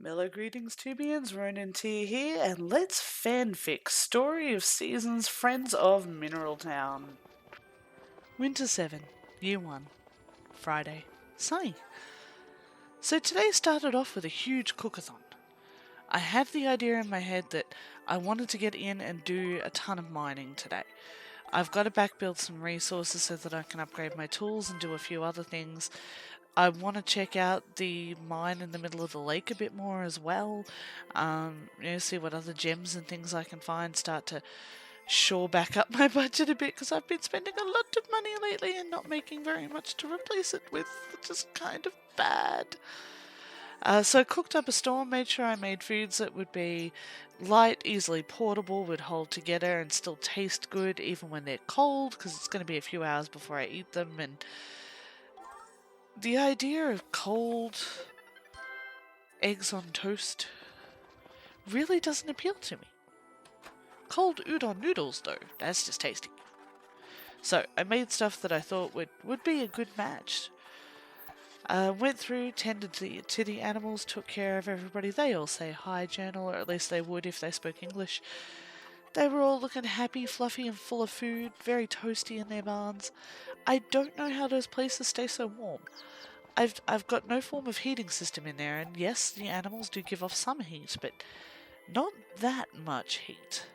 Mellow greetings, Tubians, Ronan T here, and let's fanfic Story of Seasons Friends of Mineral Town. Winter 7, Year 1, Friday, sunny. So today started off with a huge cookathon. I had the idea in my head that I wanted to get in and do a ton of mining today. I've got to back build some resources so that I can upgrade my tools and do a few other things. I want to check out the mine in the middle of the lake a bit more as well. See what other gems and things I can find. Start to shore back up my budget a bit because I've been spending a lot of money lately and not making very much to replace it with, which is kind of bad. So I cooked up a storm, made sure I made foods that would be light, easily portable, would hold together and still taste good even when they're cold because it's going to be a few hours before I eat them. And the idea of cold eggs on toast really doesn't appeal to me. Cold udon noodles, though, that's just tasty. So I made stuff that I thought would be a good match. Went through, tended to the animals, took care of everybody. They all say hi, Journal, or at least they would if they spoke English. They were all looking happy, fluffy, and full of food, very toasty in their barns. I don't know how those places stay so warm. I've got no form of heating system in there, and yes, the animals do give off some heat, but not that much heat.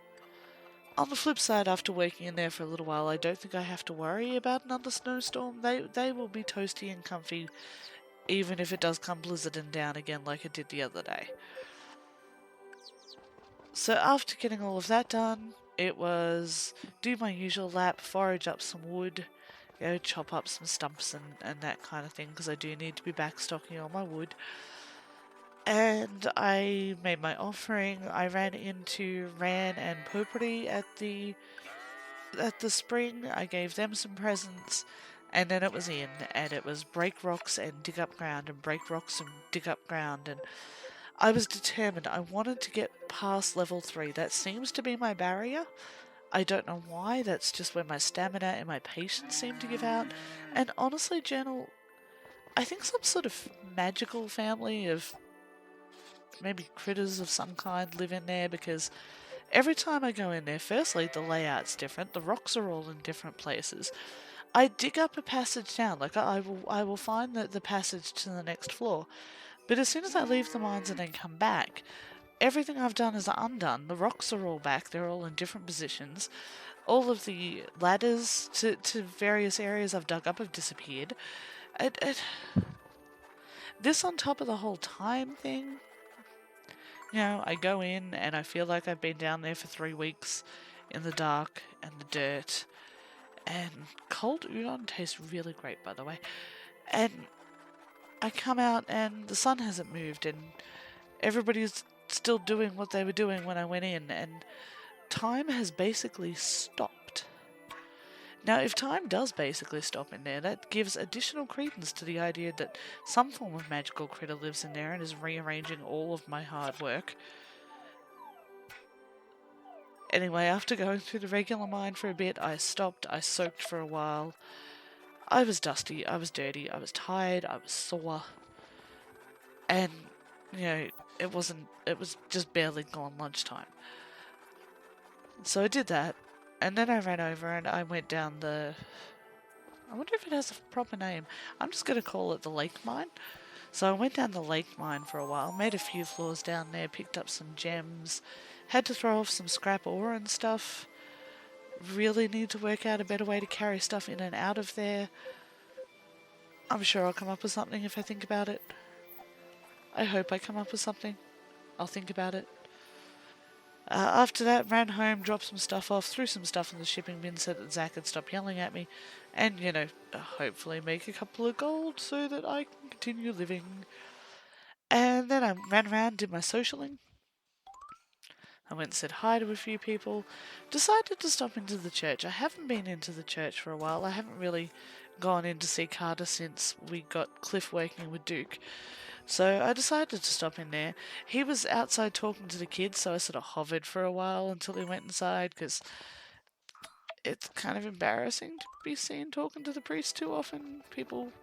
On the flip side, after working in there for a little while, I don't think I have to worry about another snowstorm. They will be toasty and comfy, even if it does come blizzarding down again like it did the other day. So after getting all of that done, it was do my usual lap, forage up some wood, chop up some stumps and that kind of thing, because I do need to be backstocking all my wood. And I made my offering. I ran into Ran and Popri at the spring. I gave them some presents, and then it was in, and it was break rocks and dig up ground, and break rocks and dig up ground, and I was determined. I wanted to get past level 3. That seems to be my barrier. I don't know why, that's just where my stamina and my patience seem to give out. And honestly, Journal, I think some sort of magical family of maybe critters of some kind live in there, because every time I go in there, firstly, the layout's different, the rocks are all in different places. I dig up a passage down, like I will find the passage to the next floor, but as soon as I leave the mines and then come back, everything I've done is undone. The rocks are all back, they're all in different positions. All of the ladders to various areas I've dug up have disappeared. This on top of the whole time thing. I go in and I feel like I've been down there for 3 weeks in the dark and the dirt. And cold udon tastes really great, by the way. And I come out and the sun hasn't moved and everybody's still doing what they were doing when I went in, and time has basically stopped. Now, if time does basically stop in there, that gives additional credence to the idea that some form of magical critter lives in there and is rearranging all of my hard work. Anyway, after going through the regular mine for a bit, I stopped, I soaked for a while. I was dusty, I was dirty, I was tired, I was sore. And, it was just barely gone lunchtime. So I did that, and then I ran over and I went down I wonder if it has a proper name. I'm just going to call it the lake mine. So I went down the lake mine for a while, made a few floors down there, picked up some gems, had to throw off some scrap ore and stuff. Really need to work out a better way to carry stuff in and out of there. I'm sure I'll come up with something if I think about it. I hope I come up with something. I'll think about it. After that, ran home, dropped some stuff off, threw some stuff in the shipping bin so that Zach would stop yelling at me, and, hopefully make a couple of gold so that I can continue living. And then I ran around, did my socialing. I went and said hi to a few people. Decided to stop into the church. I haven't been into the church for a while. I haven't really gone in to see Carter since we got Cliff working with Duke. So I decided to stop in there. He was outside talking to the kids, so I sort of hovered for a while until he went inside, because it's kind of embarrassing to be seen talking to the priest too often. People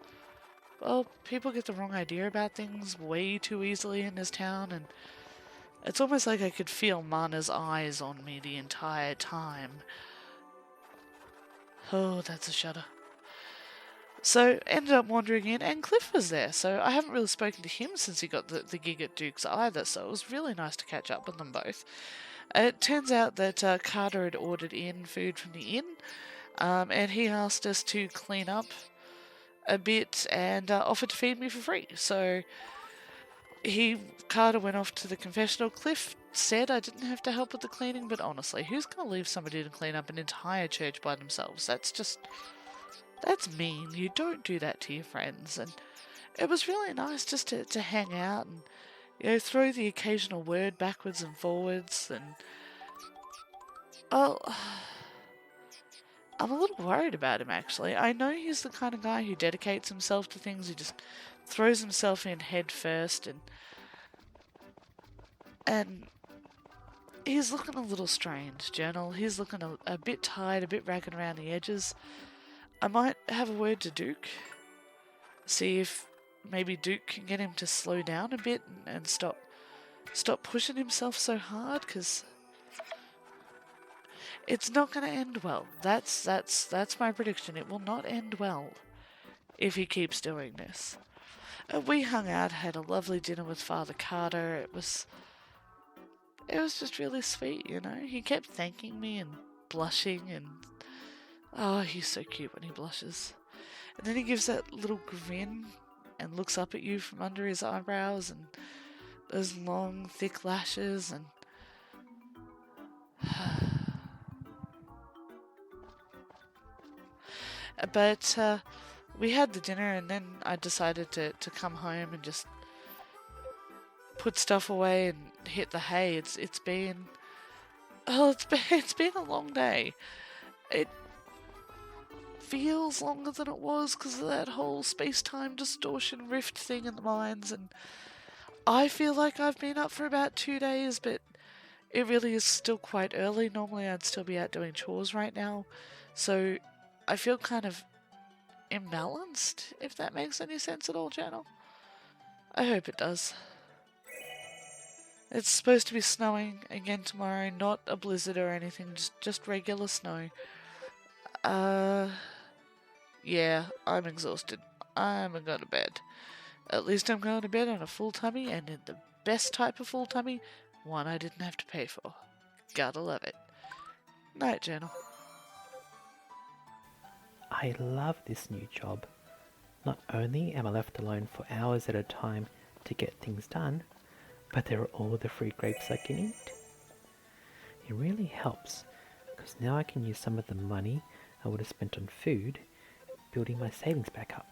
well, people get the wrong idea about things way too easily in this town, and it's almost like I could feel Mana's eyes on me the entire time. Oh, that's a shudder. So, ended up wandering in, and Cliff was there, so I haven't really spoken to him since he got the gig at Duke's either, so it was really nice to catch up with them both. It turns out that Carter had ordered in food from the inn, and he asked us to clean up a bit and offered to feed me for free. So Carter went off to the confessional. Cliff said I didn't have to help with the cleaning, but honestly, who's going to leave somebody to clean up an entire church by themselves? That's mean. You don't do that to your friends. And it was really nice just to hang out and, throw the occasional word backwards and forwards. And, well, I'm a little worried about him, actually. I know he's the kind of guy who dedicates himself to things, who just throws himself in head first, and he's looking a little strange, Journal. He's looking a bit tired, a bit ragged around the edges. I might have a word to Duke, see if maybe Duke can get him to slow down a bit and stop pushing himself so hard, because it's not going to end well. That's my prediction. It will not end well if he keeps doing this. We hung out, had a lovely dinner with Father Carter. It was just really sweet, He kept thanking me and blushing, and oh, he's so cute when he blushes. And then he gives that little grin and looks up at you from under his eyebrows and those long, thick lashes, and but we had the dinner, and then I decided to come home and just put stuff away and hit the hay. It's been a long day. It feels longer than it was because of that whole space-time distortion rift thing in the mines, and I feel like I've been up for about 2 days, but it really is still quite early. Normally I'd still be out doing chores right now, so I feel kind of imbalanced, if that makes any sense at all, Channel. I hope it does. It's supposed to be snowing again tomorrow, not a blizzard or anything, just regular snow. Yeah, I'm exhausted. I'm going to bed. At least I'm going to bed on a full tummy, and in the best type of full tummy, one I didn't have to pay for. Gotta love it. Night, Journal. I love this new job. Not only am I left alone for hours at a time to get things done, but there are all the free grapes I can eat. It really helps, because now I can use some of the money I would have spent on food, building my savings back up.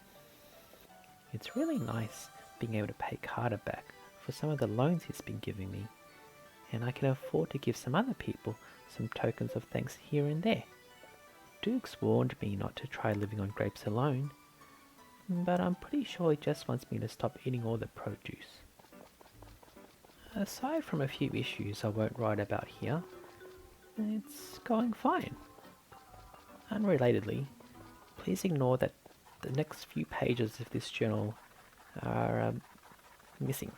It's really nice being able to pay Carter back for some of the loans he's been giving me, and I can afford to give some other people some tokens of thanks here and there. Duke's warned me not to try living on grapes alone, but I'm pretty sure he just wants me to stop eating all the produce. Aside from a few issues I won't write about here, it's going fine. Unrelatedly, please ignore that the next few pages of this journal are missing.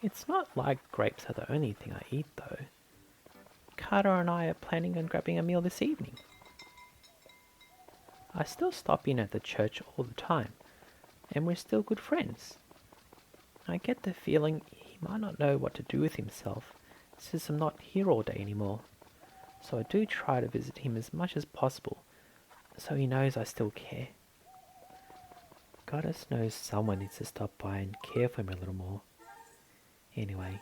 It's not like grapes are the only thing I eat though. Carter and I are planning on grabbing a meal this evening. I still stop in at the church all the time, and we're still good friends. I get the feeling he might not know what to do with himself since I'm not here all day anymore, so I do try to visit him as much as possible so he knows I still care. Goddess knows someone needs to stop by and care for him a little more. Anyway,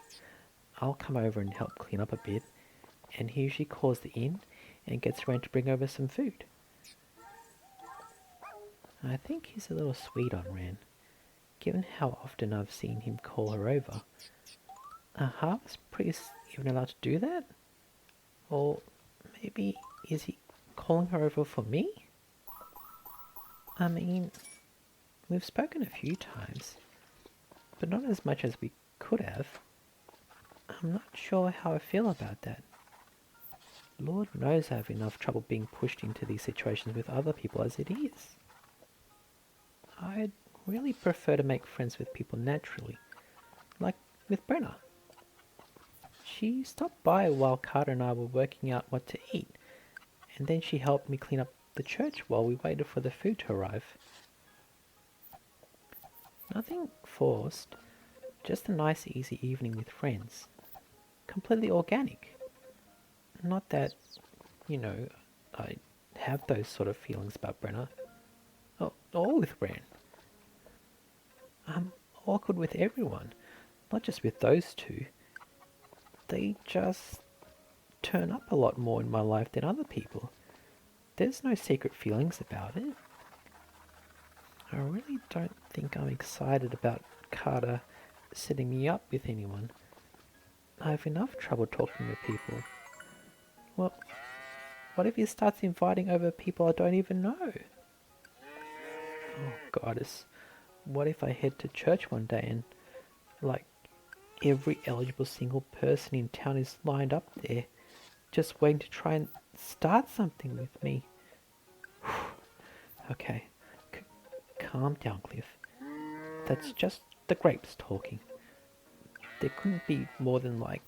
I'll come over and help clean up a bit, and he usually calls the inn and gets around to bring over some food. I think he's a little sweet on Ren, given how often I've seen him call her over. Are harvest priests even allowed to do that? Or maybe is he calling her over for me? I mean, we've spoken a few times, but not as much as we could have. I'm not sure how I feel about that. Lord knows I have enough trouble being pushed into these situations with other people as it is. I'd really prefer to make friends with people naturally, like with Brenna. She stopped by while Carter and I were working out what to eat, and then she helped me clean up the church while we waited for the food to arrive. Nothing forced, just a nice easy evening with friends. Completely organic. Not that, you know, I have those sort of feelings about Brenna. Or with Bran. I'm awkward with everyone, not just with those two. They just turn up a lot more in my life than other people. There's no secret feelings about it. I really don't think I'm excited about Carter setting me up with anyone. I have enough trouble talking to people. Well, what if he starts inviting over people I don't even know? Oh, goddess. What if I head to church one day and, like, every eligible single person in town is lined up there, just waiting to try and start something with me? Okay, calm down, Cliff. That's just the grapes talking. There couldn't be more than, like,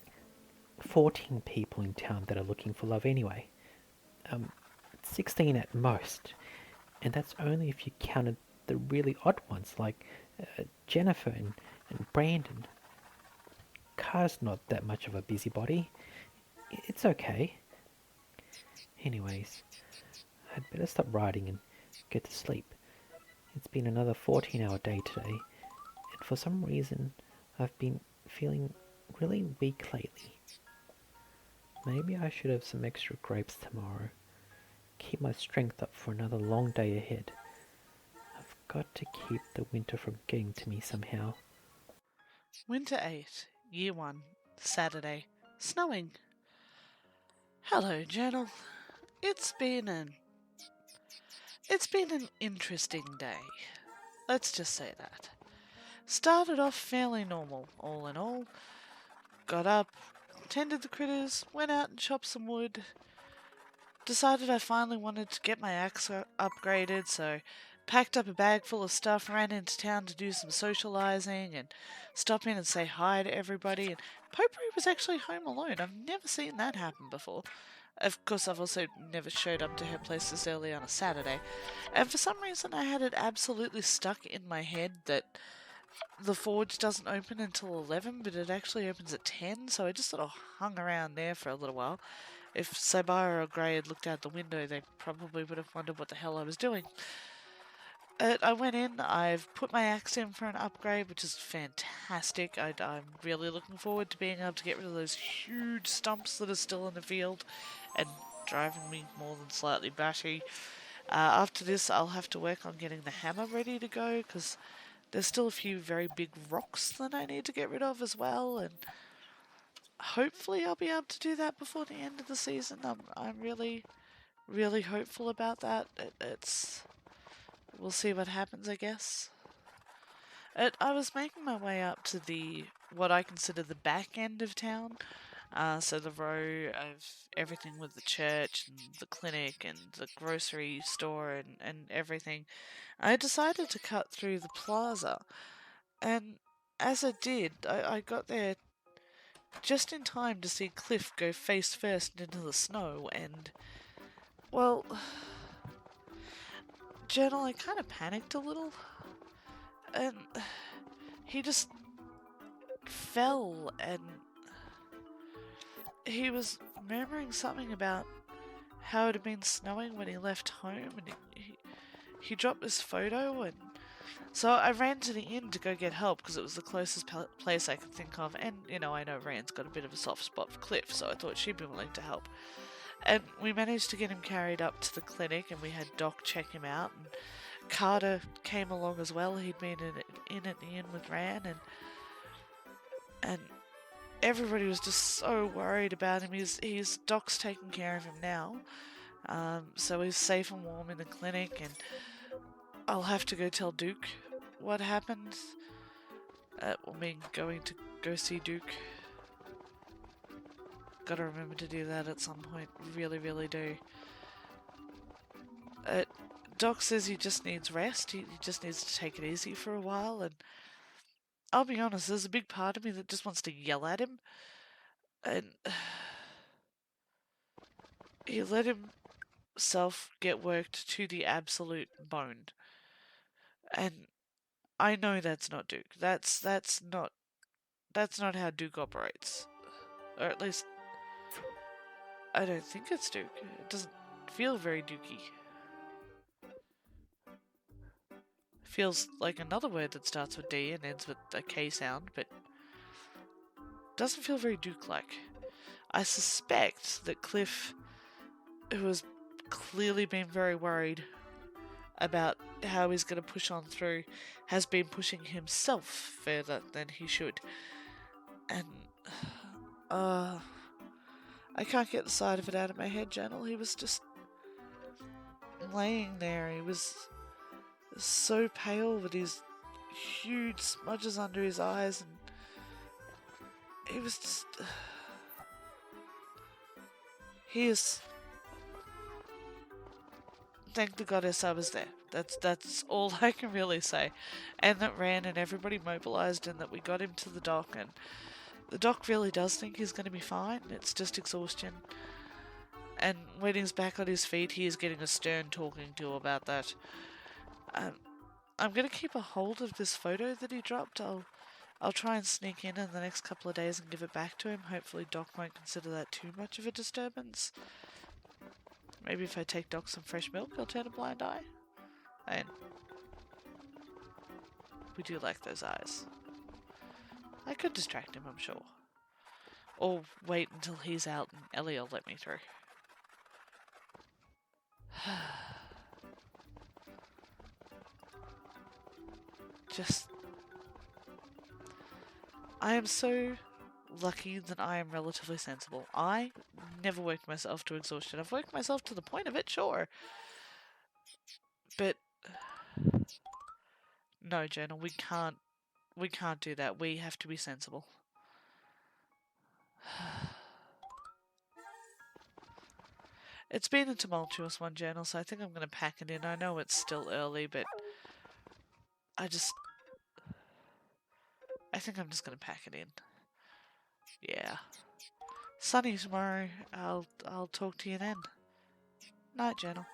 14 people in town that are looking for love anyway. 16 at most. And that's only if you counted the really odd ones like Jennifer and Brandon. Car's not that much of a busybody. It's okay. Anyways, I'd better stop writing and get to sleep. It's been another 14-hour day today, and for some reason I've been feeling really weak lately. Maybe I should have some extra grapes tomorrow. Keep my strength up for another long day ahead. I've got to keep the winter from getting to me somehow. Winter 8, Year 1, Saturday. Snowing. Hello, Journal. It's been an it's been an interesting day. Let's just say that. Started off fairly normal, all in all. Got up, tended the critters, went out and chopped some wood. Decided I finally wanted to get my axe upgraded, so packed up a bag full of stuff, ran into town to do some socialising and stop in and say hi to everybody. And Potpourri was actually home alone. I've never seen that happen before. Of course, I've also never showed up to her place this early on a Saturday. And for some reason, I had it absolutely stuck in my head that the forge doesn't open until 11, but it actually opens at 10, so I just sort of hung around there for a little while. If Sabara or Grey had looked out the window, they probably would have wondered what the hell I was doing. I went in, I've put my axe in for an upgrade, which is fantastic. I'm really looking forward to being able to get rid of those huge stumps that are still in the field and driving me more than slightly batty. After this, I'll have to work on getting the hammer ready to go, because there's still a few very big rocks that I need to get rid of as well, and hopefully I'll be able to do that before the end of the season. I'm really, really hopeful about that. We'll see what happens, I guess. I was making my way up to what I consider the back end of town. So the row of everything with the church and the clinic and the grocery store and everything. I decided to cut through the plaza. And as I did, I got there just in time to see Cliff go face first into the snow and, well, Journal, I kind of panicked a little. And he just fell and he was murmuring something about how it had been snowing when he left home, and he dropped his photo, and so I ran to the inn to go get help because it was the closest place I could think of, and I know Rand's got a bit of a soft spot for Cliff, so I thought she'd be willing to help. And we managed to get him carried up to the clinic, and we had Doc check him out, and Carter came along as well. He'd been in at the inn with Rand, and everybody was just so worried about him. Doc's taking care of him now, so he's safe and warm in the clinic, and I'll have to go tell Duke what happened. Going to go see Duke. Gotta remember to do that at some point. Really, really do. Doc says he just needs rest. He just needs to take it easy for a while. And I'll be honest, there's a big part of me that just wants to yell at him. And he let himself get worked to the absolute bone. And I know that's not Duke. That's not how Duke operates. Or at least I don't think it's Duke. It doesn't feel very Dukey. Feels like another word that starts with D and ends with a K sound, but doesn't feel very Duke-like. I suspect that Cliff, who has clearly been very worried about how he's going to push on through, has been pushing himself further than he should. And, I can't get the side of it out of my head, Journal. He was just laying there. He was so pale with his huge smudges under his eyes, and he was just... He is... Thank the goddess I was there. That's all I can really say. And that Ran and everybody mobilised, and that we got him to the doc, and the doc really does think he's going to be fine. It's just exhaustion. And when he's back on his feet, he is getting a stern talking to about that. I'm going to keep a hold of this photo that he dropped. I'll try and sneak in the next couple of days and give it back to him. Hopefully Doc won't consider that too much of a disturbance. Maybe if I take Doc some fresh milk, he'll turn a blind eye. And we do like those eyes. I could distract him, I'm sure. Or wait until he's out and Ellie will let me through. Just... I am so lucky that I am relatively sensible. I never worked myself to exhaustion. I've worked myself to the point of it, sure. But... No, Journal, we can't do that. We have to be sensible. It's been a tumultuous one, Journal, so I think I'm going to pack it in. I know it's still early, but I think I'm just going to pack it in. Yeah. Sunny tomorrow. I'll talk to you then. Night, Journal.